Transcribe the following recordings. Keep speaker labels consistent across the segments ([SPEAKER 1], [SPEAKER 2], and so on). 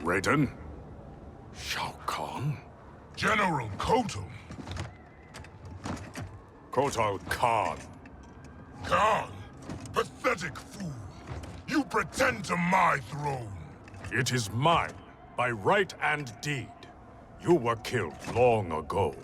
[SPEAKER 1] Raiden? Shao Kahn?
[SPEAKER 2] General Kotal.
[SPEAKER 1] Kotal Kahn.
[SPEAKER 2] Kahn? Pathetic fool. You pretend to my throne.
[SPEAKER 1] It is mine, by right and deed. You were killed long ago.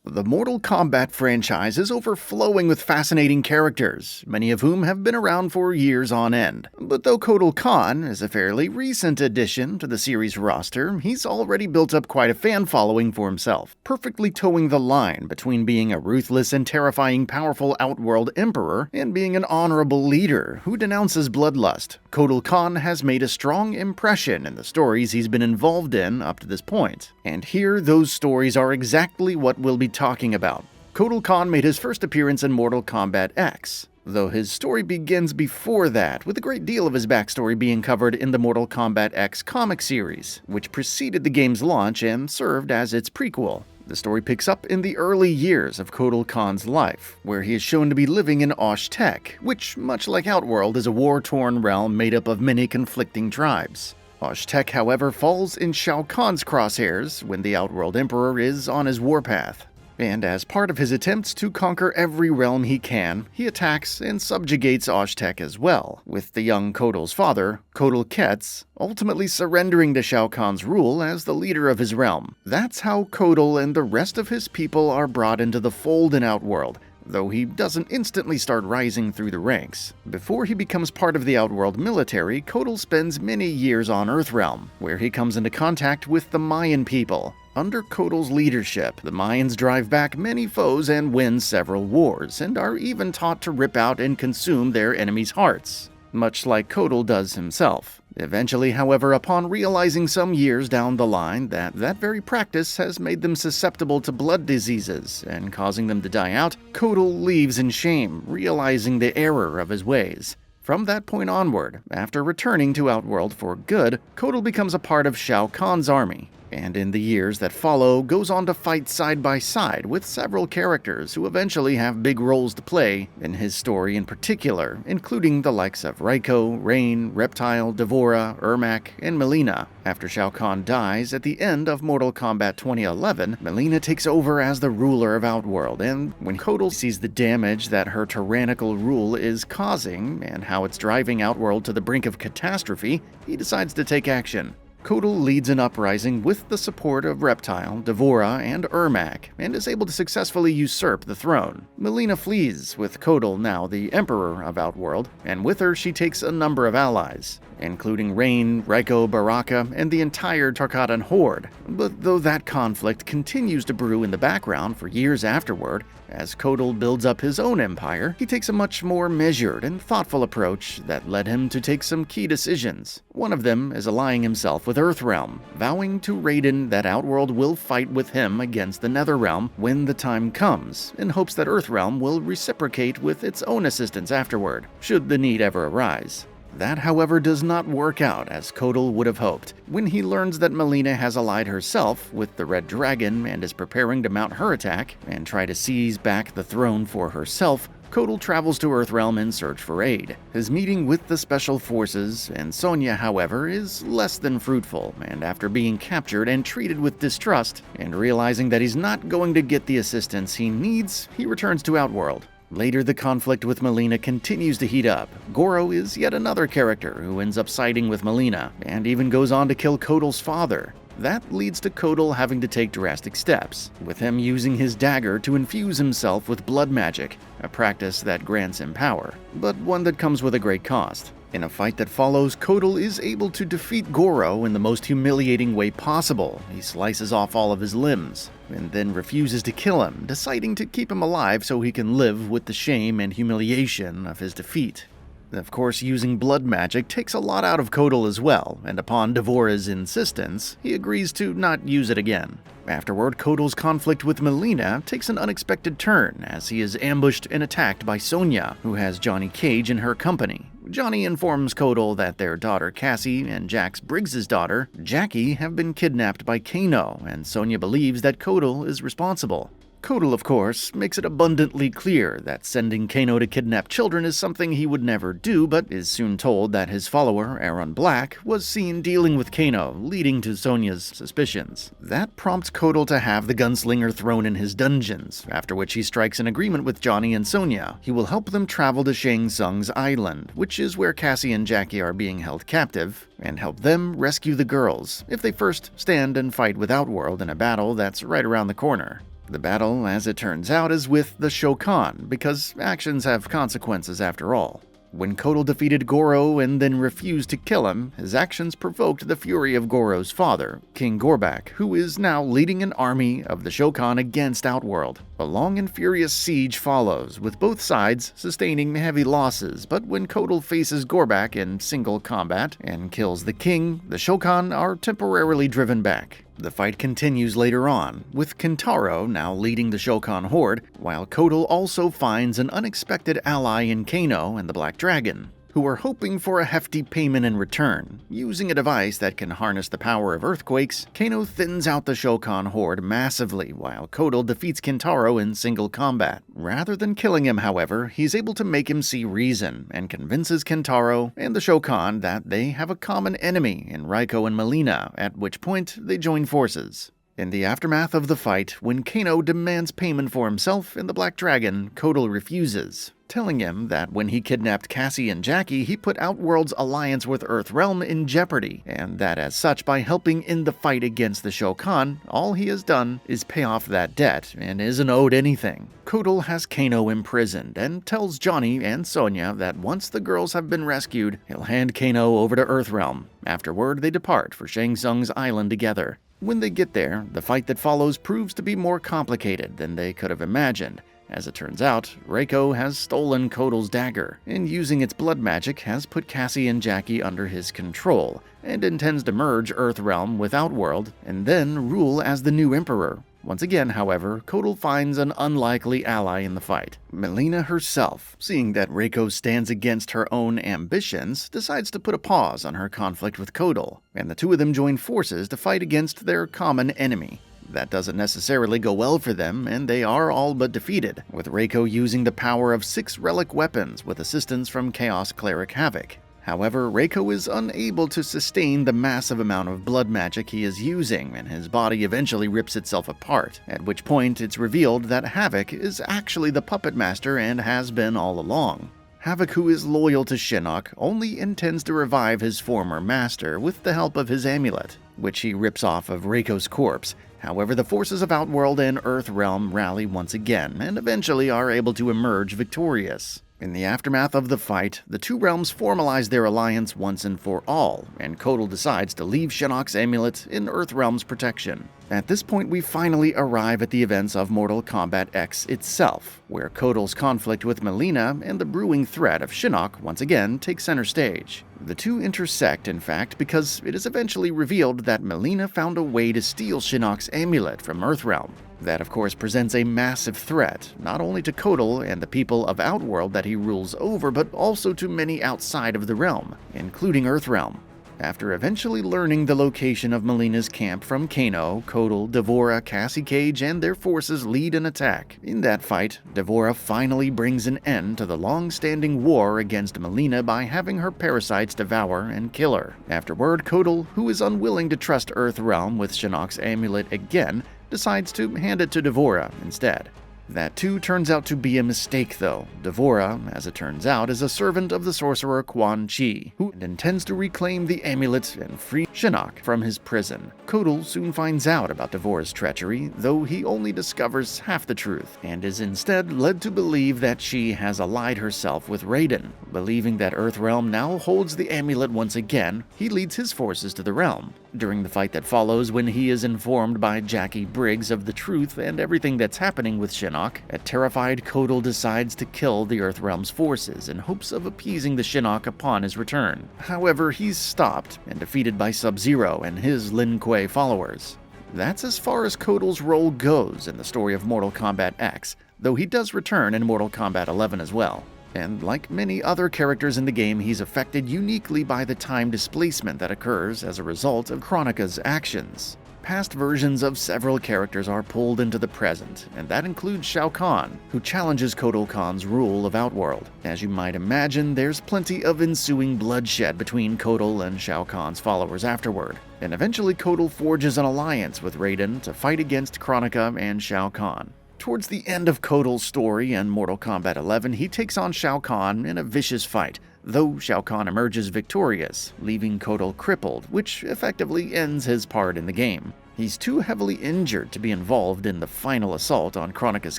[SPEAKER 3] The Mortal Kombat franchise is overflowing with fascinating characters, many of whom have been around for years on end. But though Kotal Kahn is a fairly recent addition to the series roster, he's already built up quite a fan following for himself, perfectly towing the line between being a ruthless and terrifying powerful Outworld Emperor and being an honourable leader who denounces bloodlust. Kotal Kahn has made a strong impression in the stories he's been involved in up to this point. And here, those stories are exactly what we'll be talking about. Kotal Kahn made his first appearance in Mortal Kombat X, though his story begins before that, with a great deal of his backstory being covered in the Mortal Kombat X comic series, which preceded the game's launch and served as its prequel. The story picks up in the early years of Kotal Kahn's life, where he is shown to be living in Osh-Tekk, which, much like Outworld, is a war-torn realm made up of many conflicting tribes. Osh-Tekk, however, falls in Shao Kahn's crosshairs when the Outworld Emperor is on his warpath. And as part of his attempts to conquer every realm he can, he attacks and subjugates Osh-Tekk as well, with the young Kotal's father, Kotal Kahn, ultimately surrendering to Shao Kahn's rule as the leader of his realm. That's how Kotal and the rest of his people are brought into the fold in Outworld, though he doesn't instantly start rising through the ranks. Before he becomes part of the Outworld military, Kotal spends many years on Earthrealm, where he comes into contact with the Mayan people. Under Kotal's leadership, the Mayans drive back many foes and win several wars, and are even taught to rip out and consume their enemies' hearts, much like Kotal does himself. Eventually, however, upon realizing some years down the line that very practice has made them susceptible to blood diseases and causing them to die out, Kotal leaves in shame, realizing the error of his ways. From that point onward, after returning to Outworld for good, Kotal becomes a part of Shao Kahn's army, and in the years that follow goes on to fight side by side with several characters who eventually have big roles to play in his story in particular, including the likes of Raiko, Rain, Reptile, D'Vorah, Ermac, and Mileena. After Shao Kahn dies at the end of Mortal Kombat 2011, Mileena takes over as the ruler of Outworld, and when Kotal sees the damage that her tyrannical rule is causing and how it's driving Outworld to the brink of catastrophe, he decides to take action. Kotal leads an uprising with the support of Reptile, D'Vorah, and Ermac, and is able to successfully usurp the throne. Mileena flees, with Kotal now the Emperor of Outworld, and with her she takes a number of allies, including Rain, Raiko, Baraka, and the entire Tarkatan horde. But though that conflict continues to brew in the background for years afterward, as Kotal builds up his own empire, he takes a much more measured and thoughtful approach that led him to take some key decisions. One of them is allying himself with Earthrealm, vowing to Raiden that Outworld will fight with him against the Netherrealm when the time comes, in hopes that Earthrealm will reciprocate with its own assistance afterward, should the need ever arise. That, however, does not work out as Kotal would have hoped. When he learns that Mileena has allied herself with the Red Dragon and is preparing to mount her attack and try to seize back the throne for herself, Kotal travels to Earthrealm in search for aid. His meeting with the Special Forces and Sonya, however, is less than fruitful, and after being captured and treated with distrust, and realizing that he's not going to get the assistance he needs, he returns to Outworld. Later, the conflict with Mileena continues to heat up. Goro is yet another character who ends up siding with Mileena, and even goes on to kill Kotal's father. That leads to Kotal having to take drastic steps, with him using his dagger to infuse himself with blood magic, a practice that grants him power, but one that comes with a great cost. In a fight that follows, Kotal is able to defeat Goro in the most humiliating way possible. He slices off all of his limbs, and then refuses to kill him, deciding to keep him alive so he can live with the shame and humiliation of his defeat. Of course, using blood magic takes a lot out of Kotal as well, and upon D'Vorah's insistence, he agrees to not use it again. Afterward, Kotal's conflict with Mileena takes an unexpected turn as he is ambushed and attacked by Sonya, who has Johnny Cage in her company. Johnny informs Kotal that their daughter Cassie and Jax Briggs' daughter, Jackie, have been kidnapped by Kano, and Sonya believes that Kotal is responsible. Kotal, of course, makes it abundantly clear that sending Kano to kidnap children is something he would never do, but is soon told that his follower, Aaron Black, was seen dealing with Kano, leading to Sonya's suspicions. That prompts Kotal to have the gunslinger thrown in his dungeons, after which he strikes an agreement with Johnny and Sonya. He will help them travel to Shang Tsung's island, which is where Cassie and Jackie are being held captive, and help them rescue the girls, if they first stand and fight with Outworld in a battle that's right around the corner. The battle, as it turns out, is with the Shokan, because actions have consequences after all. When Kotal defeated Goro and then refused to kill him, his actions provoked the fury of Goro's father, King Gorbak, who is now leading an army of the Shokan against Outworld. A long and furious siege follows, with both sides sustaining heavy losses, but when Kotal faces Gorbak in single combat and kills the king, the Shokan are temporarily driven back. The fight continues later on, with Kentaro now leading the Shokan horde, while Kotal also finds an unexpected ally in Kano and the Black Dragon, who are hoping for a hefty payment in return. Using a device that can harness the power of earthquakes, Kano thins out the Shokan horde massively, while Kotal defeats Kentaro in single combat. Rather than killing him, however, he's able to make him see reason, and convinces Kentaro and the Shokan that they have a common enemy in Raiko and Melina, at which point they join forces. In the aftermath of the fight, when Kano demands payment for himself and the Black Dragon, Kotal refuses, telling him that when he kidnapped Cassie and Jackie, he put Outworld's alliance with Earthrealm in jeopardy, and that as such, by helping in the fight against the Shokan, all he has done is pay off that debt and isn't owed anything. Kotal has Kano imprisoned and tells Johnny and Sonya that once the girls have been rescued, he'll hand Kano over to Earthrealm. Afterward, they depart for Shang Tsung's island together. When they get there, the fight that follows proves to be more complicated than they could have imagined. As it turns out, Reiko has stolen Kotal's dagger, and using its blood magic has put Cassie and Jackie under his control, and intends to merge Earthrealm with Outworld, and then rule as the new Emperor. Once again, however, Kotal finds an unlikely ally in the fight. Melina herself, seeing that Reiko stands against her own ambitions, decides to put a pause on her conflict with Kotal, and the two of them join forces to fight against their common enemy. That doesn't necessarily go well for them, and they are all but defeated, with Reiko using the power of 6 relic weapons with assistance from Chaos Cleric Havoc. However, Reiko is unable to sustain the massive amount of blood magic he is using, and his body eventually rips itself apart, at which point it's revealed that Havoc is actually the puppet master and has been all along. Havoc, who is loyal to Shinnok, only intends to revive his former master with the help of his amulet, which he rips off of Reiko's corpse. However, the forces of Outworld and Earthrealm rally once again, and eventually are able to emerge victorious. In the aftermath of the fight, the two realms formalize their alliance once and for all, and Kotal decides to leave Shinnok's amulet in Earthrealm's protection. At this point, we finally arrive at the events of Mortal Kombat X itself, where Kotal's conflict with Melina and the brewing threat of Shinnok once again take center stage. The two intersect, in fact, because it is eventually revealed that Melina found a way to steal Shinnok's amulet from Earthrealm. That, of course, presents a massive threat, not only to Kotal and the people of Outworld that he rules over, but also to many outside of the realm, including Earthrealm. After eventually learning the location of Melina's camp from Kano, Kotal, D'Vorah, Cassie Cage, and their forces lead an attack. In that fight, D'Vorah finally brings an end to the long-standing war against Melina by having her parasites devour and kill her. Afterward, Kotal, who is unwilling to trust Earthrealm with Shinnok's amulet again, decides to hand it to D'Vorah instead. That too turns out to be a mistake though. D'Vorah, as it turns out, is a servant of the sorcerer Quan Chi, who intends to reclaim the amulet and free Shinnok from his prison. Kotal soon finds out about D'Vorah's treachery, though he only discovers half the truth, and is instead led to believe that she has allied herself with Raiden. Believing that Earthrealm now holds the amulet once again, he leads his forces to the realm. During the fight that follows, when he is informed by Jackie Briggs of the truth and everything that's happening with Shinnok, a terrified Kotal decides to kill the Earthrealm's forces in hopes of appeasing the Shinnok upon his return. However, he's stopped and defeated by Sub-Zero and his Lin Kuei followers. That's as far as Kotal's role goes in the story of Mortal Kombat X, though he does return in Mortal Kombat 11 as well. And like many other characters in the game, he's affected uniquely by the time displacement that occurs as a result of Kronika's actions. Past versions of several characters are pulled into the present, and that includes Shao Kahn, who challenges Kotal Kahn's rule of Outworld. As you might imagine, there's plenty of ensuing bloodshed between Kotal and Shao Kahn's followers afterward, and eventually Kotal forges an alliance with Raiden to fight against Kronika and Shao Kahn. Towards the end of Kotal's story in Mortal Kombat 11, he takes on Shao Kahn in a vicious fight, though Shao Kahn emerges victorious, leaving Kotal crippled, which effectively ends his part in the game. He's too heavily injured to be involved in the final assault on Kronika's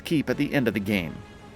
[SPEAKER 3] keep at the end of the game.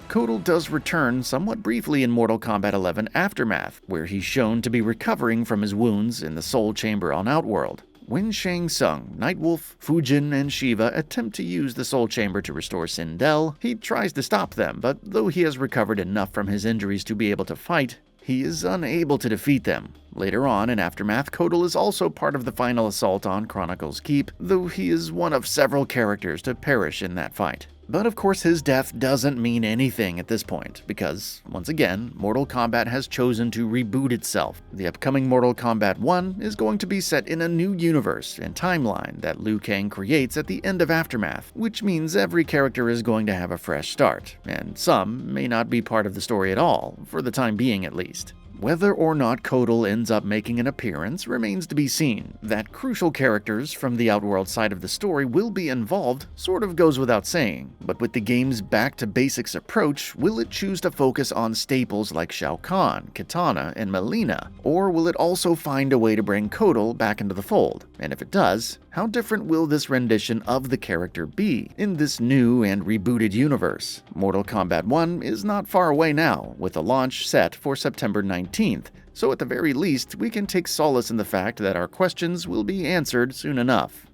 [SPEAKER 3] Kotal does return somewhat briefly in Mortal Kombat 11 Aftermath, where he's shown to be recovering from his wounds in the Soul Chamber on Outworld. When Shang Tsung, Nightwolf, Fujin, and Shiva attempt to use the Soul Chamber to restore Sindel, he tries to stop them, but though he has recovered enough from his injuries to be able to fight, he is unable to defeat them. Later on in Aftermath, Kotal is also part of the final assault on Kronika's Keep, though he is one of several characters to perish in that fight. But of course his death doesn't mean anything at this point, because, once again, Mortal Kombat has chosen to reboot itself. The upcoming Mortal Kombat 1 is going to be set in a new universe and timeline that Liu Kang creates at the end of Aftermath, which means every character is going to have a fresh start, and some may not be part of the story at all, for the time being at least. Whether or not Kotal ends up making an appearance remains to be seen. That crucial characters from the Outworld side of the story will be involved sort of goes without saying, but with the game's back-to-basics approach, will it choose to focus on staples like Shao Kahn, Kitana, and Mileena, or will it also find a way to bring Kotal back into the fold? And if it does, how different will this rendition of the character be in this new and rebooted universe? Mortal Kombat 1 is not far away now, with a launch set for September 19th, so at the very least, we can take solace in the fact that our questions will be answered soon enough.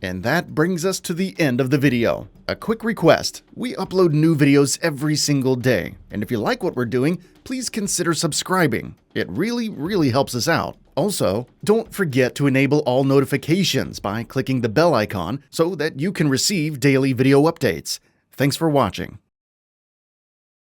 [SPEAKER 3] And that brings us to the end of the video. A quick request: we upload new videos every single day, and if you like what we're doing, please consider subscribing. It really helps us out. Also, don't forget to enable all notifications by clicking the bell icon so that you can receive daily video updates. Thanks for watching.